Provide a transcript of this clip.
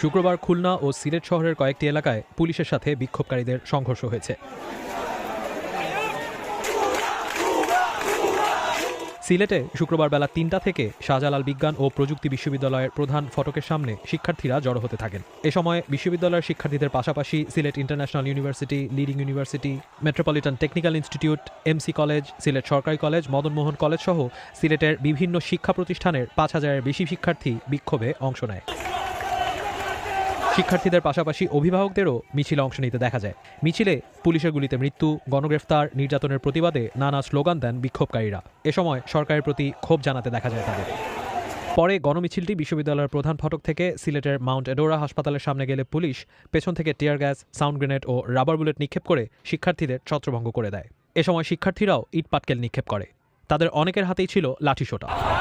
শুক্রবার খুলনা ও সিলেট শহরের কয়েকটি এলাকায় পুলিশের সাথে বিক্ষোভকারীদের সংঘর্ষ হয়েছে। সিলেটে শুক্রবার বেলা ৩টা থেকে শাহজালাল বিজ্ঞান ও প্রযুক্তি বিশ্ববিদ্যালয়ের প্রধান ফটকের সামনে শিক্ষার্থীরা জড়ো হতে থাকেন। এ সময় বিশ্ববিদ্যালয়ের শিক্ষার্থীদের পাশাপাশি Sylhet international university, leading university, metropolitan technical institute, MC college, Sylhet সরকারি কলেজ, মদনমোহন কলেজ সহ সিলেটের বিভিন্ন শিক্ষা প্রতিষ্ঠানের ৫,০০০-এর বেশি শিক্ষার্থী বিক্ষোভে অংশ নেয়। শিক্ষার্থীদের পাশাপাশি অভিভাবকদেরও মিছিলে অংশ নিতে দেখা যায়। মিছিলে পুলিশের গুলিতে মৃত্যু, গণগ্রেফতার, নির্যাতনের প্রতিবাদে নানা স্লোগান দেন বিক্ষোভকারীরা। এ সময় সরকারের প্রতি ক্ষোভ জানাতে দেখা যায় তাদের। পরে গণমিছিলটি বিশ্ববিদ্যালয়ের প্রধান ফটক থেকে সিলেটের মাউন্ট এডোরা হাসপাতালের সামনে গেলে পুলিশ পেছন থেকে টিয়ার গ্যাস, সাউন্ড গ্রেনেড ও রাবার বুলেট নিক্ষেপ করে শিক্ষার্থীদের ছত্রভঙ্গ করে দেয়। এ সময় শিক্ষার্থীরাও ইট পাটকেল নিক্ষেপ করে। তাদের অনেকের হাতেই ছিল লাঠিসোঁটা।